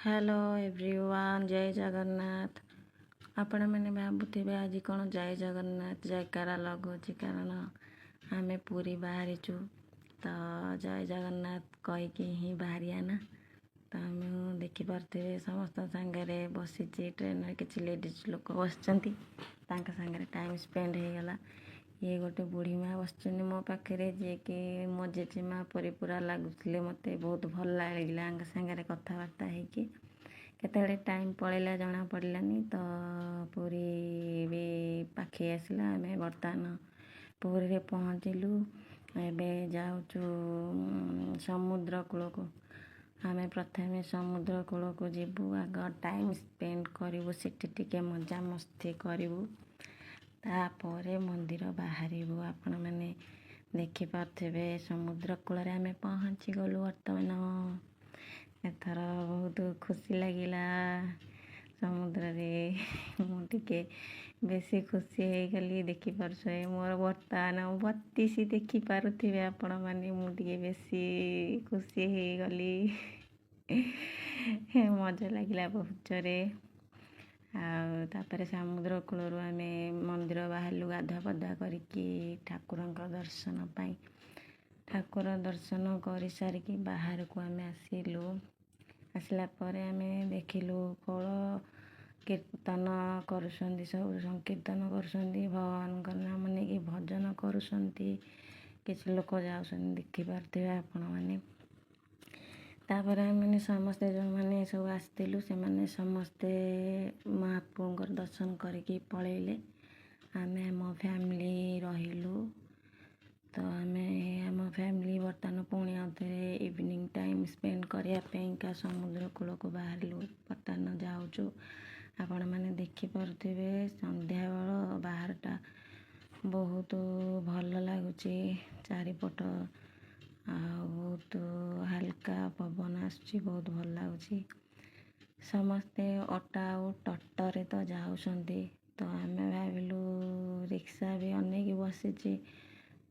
Hello everyone, जय जगन्नाथ। आपण मैंने भावुवे आज कौन जय जगन्नाथ जयकारा लगुच कारण आम पूरी बाहरीचु तो जय जगन्नाथ कहीकि ही बाहरिया ना। तो आम देखिपे समस्त सांगे बसी ट्रेन किसी लेडीज लोक बस सांगे टाइम स्पेंड हो गला। ये गोटे बुढ़ी माँ बस मो पाखे जी कि मो जेजेमा परी पूरा लगुले। मत बहुत भल लगे सांगे कथबार्ता होके केते टाइम पलैला जना पड़ानी। तो पुरी भी पाखे आसला। आम बर्तमान पुरी रे पहुँचलु। एबे जाऊचु समुद्र कूल को। आम प्रथमे समुद्र कूल को जीवु, आग टाइम स्पेंड करूँ, सेठी टिके मजा मस्ती करूँ, तापर मंदिर बाहरबू। आपण मैंने देखिपे समुद्र कूल आम पहुँची गलु। बर्तमान एथर बहुत खुशी लगिला समुद्र रे मुझे बेसी खुशी हो गली। देखिपे मोर बर्तमान 32 देखिपे आपण मैंने मुझे बेसी खुशी हो गली। मजा लगिला बहुत जोरे। आपर समुद्र कूल आम मंदिर बाहरलु गाधुआ पाधुआ करके ठाकुर दर्शन पाई। ठाकुर दर्शन कर सारिकी बाहर को आम आसिलु। आसला पर आम देखिलु कल कीर्तन कर सब संकीर्तन कर भगवान नाम नहीं भजन कर किसी लोक जाऊँ देखिपे आपण मैंने। तापर मैंने समस्ते जो मैंने सब आसलु से मैंने समस्ते महाप्रभु दर्शन करके पलैले। आम आम फैमिली रहिलु। तो आम फैमिली बर्तमान पुणी आउे इवनिंग टाइम स्पेंड करने समुद्र कूल को बाहरलु। बर्तमान जाऊँ आपण मैंने देखिपे संध्या बेल बाहरटा बहुत भल लगुच। चारिपट बहुत हल्का पवन आसुची, बहुत भल लगुच। समस्ते ऑटो आउ टोटो तो जाऊँगी। तो आम भाविलु रिक्शा भी अनेक बसी।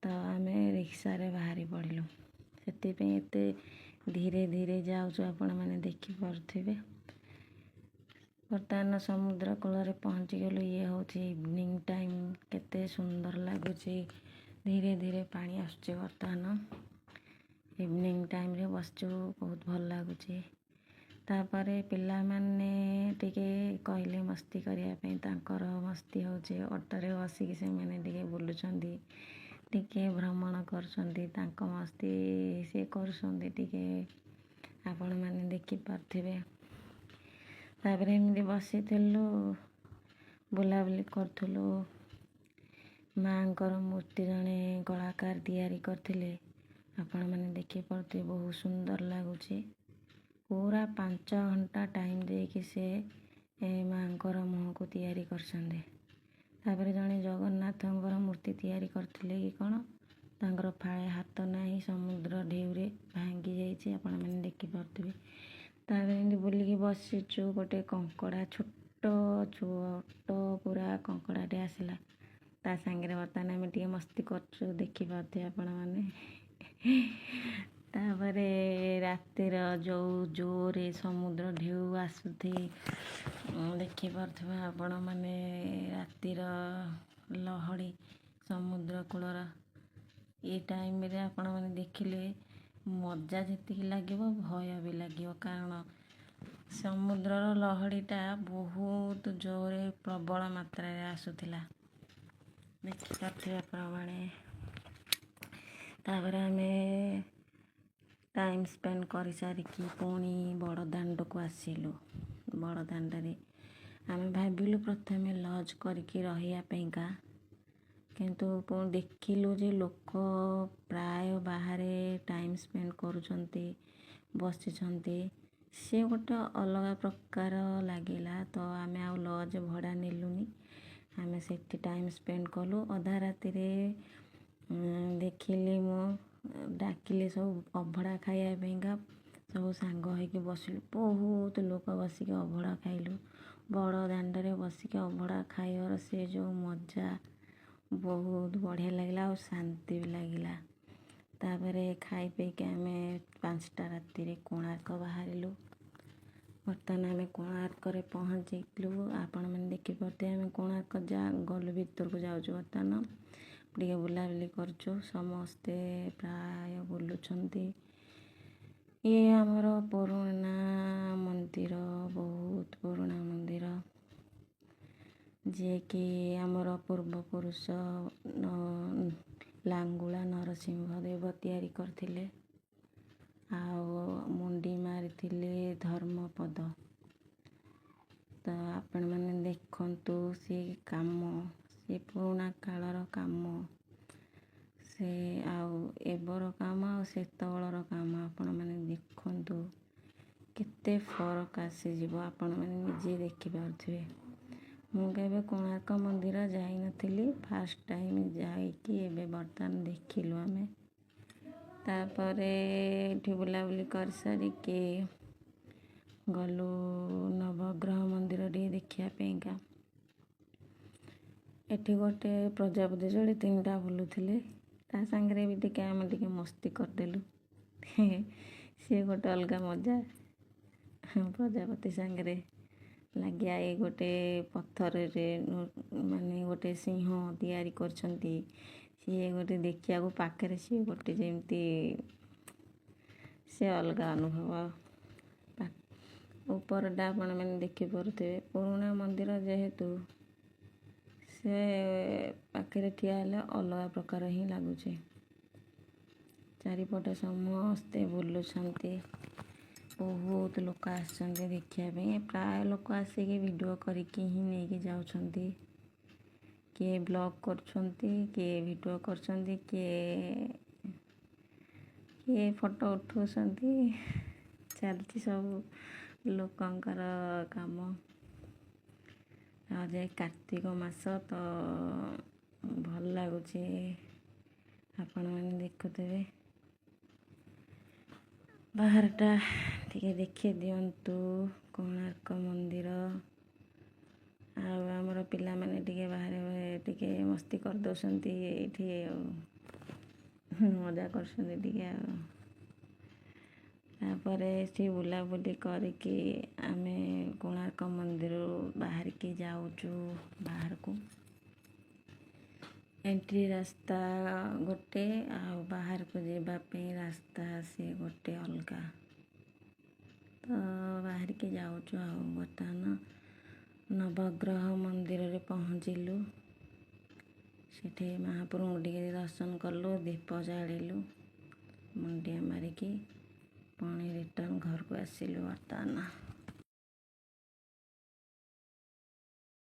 तो आम रिक्शा रे बाहरी पड़िलु। से धीरे धीरे जाऊँ आपण मैंने देखिपे। बर्तमान समुद्र कूल पहुँची गलु। ये हूँ इवनिंग टाइम, केते सुंदर लगुच। धीरे धीरे पानी आसुची। बर्तमान इवनिंग टाइम रे बसचु, बहुत भल लगुच। तापर पिला माने टिके कहले मस्ती करने तांकर मस्ती होचे। ऑटोरे बसिक से मैंने टिके बुलुचंदी, टिके भ्रमण करछंदी, तांक मस्ती से करछंदी टिके आपण मैंने देखि पारथिबे। तापर एमती बसिथिलु, बुलाबुली करथुलु। माँकर मूर्ति जड़े कलाकार तैयारी करथिले, आपण मैंने देखि पारथिबे। बहुत सुंदर लगुच। पूरा 5 घंटा टाइम देकी से माँकर मुह को तैयारी करछंदे। तापर जड़े जगन्नाथ मूर्ति तैयारी करथिले कि कौन, तांकर फाळे हाथ नहीं, समुद्र ढेउरे भांगी जाइए। आपण मैंने देखि पारथिबे। तापर एमती बुलिकी बसिचु। गोटे कंकड़ा छोट छोट पूरा कंकड़ाटे आसला। ता सांगे बर्तमान आम टे मस्ती करछु, देखि पारथिबे आपण मैंने। तापर रातिर जो जोरे समुद्र ढेउ आसुथी देखि पारथिबे आपण मैंने। रातिर लहड़ी समुद्र कूलर ये टाइम रे आपण मैंने देखिले मजा जी लगे भय भी लगे। कारण समुद्र लहड़ीटा बहुत जोरे प्रबल मात्रा आसुला, देखिपे प्रमाणे। तापर आम टाइम स्पेंड कर सारिकी पुणी बड़ दांड को आसिलु। बड़ दांडे आम भाविलु प्रथमे लज करके रहियापेका, किंतु देखिलु जे लोक प्राय बाहर टाइम स्पेंड करुचंती, बसिचंती, से गोटे अलग प्रकार लगिला। तो आम आउ लज भड़ा नेलुनी। आम से टाइम स्पेंड कलु। अधा राति देखिली मो डाकिले सब अभड़ा खाइबा। सब सांग होइकी बसिलु। बहुत लोक बसिक अभड़ा खाइलु। बड़ दांडे बसिक अभड़ा खाइबार से जो मजा बहुत बढ़िया लगिला और शांति भी लगिला। तापर खाई पीके आम 5टा राति कोणार्क बाहरिलु। ବର୍ତ୍ତମାନ ଆମେ କୋଣାର୍କରେ ପହଞ୍ଚିଲୁ। ଆପଣମାନେ ଦେଖିପାରୁଥିବେ ଆମେ କୋଣାର୍କ ଗଲୁ ଭିତରକୁ ଯାଉଛୁ। ବର୍ତ୍ତମାନ ଟିକେ ବୁଲାବୁଲି କରୁଛୁ, ସମସ୍ତେ ପ୍ରାୟ ବୁଲୁଛନ୍ତି। ଇଏ ଆମର ପୁରୁଣା ମନ୍ଦିର, ବହୁତ ପୁରୁଣା ମନ୍ଦିର, ଯିଏକି ଆମର ପୂର୍ବପୁରୁଷ ଲାଙ୍ଗୁଳା ନରସିଂହ ଦେବ ତିଆରି କରିଥିଲେ ଆଉ ମୁଣ୍ଡି ମାରିଥିଲେ ଧର୍ମପଦ। ତ ଆପଣମାନେ ଦେଖନ୍ତୁ ସେ କାମ, ସେ ପୁରୁଣା କାଳର କାମ, ସେ ଆଉ ଏବର କାମ ଆଉ ସେତେବେଳର କାମ ଆପଣମାନେ ଦେଖନ୍ତୁ, କେତେ ଫରକ ଆସିଯିବ ଆପଣମାନେ ନିଜେ ଦେଖିପାରୁଥିବେ। ମୁଁ କେବେ କୋଣାର୍କ ମନ୍ଦିର ଯାଇନଥିଲି, ଫାର୍ଷ୍ଟ ଟାଇମ୍ ଯାଇକି ଏବେ ବର୍ତ୍ତମାନ ଦେଖିଲୁ ଆମେ। ତାପରେ ଏଠି ବୁଲାବୁଲି କରିସାରିକି ଗଲୁ ନବଗ୍ରହ ମନ୍ଦିର ଟିକେ ଦେଖିବା ପାଇଁକା। ଏଠି ଗୋଟେ ପ୍ରଜାପତି ଯୋଡ଼େ ତିନିଟା ବୁଲୁଥିଲେ, ତା ସାଙ୍ଗରେ ବି ଟିକେ ଆମେ ଟିକେ ମସ୍ତି କରିଦେଲୁ। ସିଏ ଗୋଟେ ଅଲଗା ମଜା ପ୍ରଜାପତି ସାଙ୍ଗରେ ଲାଗିଆ। ଏଇ ଗୋଟେ ପଥରରେ ମାନେ ଗୋଟେ ସିଂହ ତିଆରି କରିଛନ୍ତି, ସିଏ ଗୋଟେ ଦେଖିବାକୁ ପାଖରେ, ସିଏ ଗୋଟେ ଯେମିତି ସେ ଅଲଗା ଅନୁଭବ। ଉପରଟା ଆପଣମାନେ ଦେଖିପାରୁଥିବେ, ପୁରୁଣା ମନ୍ଦିର ଯେହେତୁ ସେ ପାଖରେ ଠିଆ ହେଲେ ଅଲଗା ପ୍ରକାର ହିଁ ଲାଗୁଛି। ଚାରିପଟେ ସମସ୍ତେ ବୁଲୁଛନ୍ତି, ବହୁତ ଲୋକ ଆସିଛନ୍ତି ଦେଖିବା ପାଇଁ। ପ୍ରାୟ ଲୋକ ଆସିକି ଭିଡ଼ିଓ କରିକି ହିଁ ନେଇକି ଯାଉଛନ୍ତି। କିଏ ବ୍ଲଗ୍ କରୁଛନ୍ତି, କିଏ ଭିଡ଼ିଓ କରୁଛନ୍ତି, କିଏ ଫଟୋ ଉଠାଉଛନ୍ତି। ଚାଲିଛି ସବୁ ଲୋକଙ୍କର କାମ। ଆଉ ଯେ କାର୍ତ୍ତିକ ମାସ ତ ଭଲ ଲାଗୁଛି, ଆପଣମାନେ ଦେଖୁଥିବେ। ବାହାରଟା ଟିକେ ଦେଖି ଦିଅନ୍ତୁ କୋଣାର୍କ ମନ୍ଦିର। ଆଉ ଆମର ପିଲାମାନେ ଟିକେ ବାହାରେ ଟିକେ ମସ୍ତି କରିଦେଉଛନ୍ତି ଏଇଠି, ଆଉ ମଜା କରୁଛନ୍ତି ଟିକେ। ଆଉ ତାପରେ ଏଠି ବୁଲାବୁଲି କରିକି ଆମେ କୋଣାର୍କ ମନ୍ଦିରରୁ ବାହାରିକି ଯାଉଛୁ ବାହାରକୁ। ଏଣ୍ଟ୍ରି ରାସ୍ତା ଗୋଟେ ଆଉ ବାହାରକୁ ଯିବା ପାଇଁ ରାସ୍ତା ସେ ଗୋଟେ ଅଲଗା। ତ ବାହାରିକି ଯାଉଛୁ। ଆଉ ବର୍ତ୍ତମାନ ନବଗ୍ରହ ମନ୍ଦିରରେ ପହଞ୍ଚିଲୁ। ସେଠି ମହାପ୍ରଭୁଙ୍କୁ ଟିକେ ଦର୍ଶନ କଲୁ, ଦୀପ ଜାଳିଲୁ, ମୁଣ୍ଡିଆ ମାରିକି ପୁଣି ରିଟର୍ନ ଘରକୁ ଆସିଲୁ ବର୍ତ୍ତମାନ।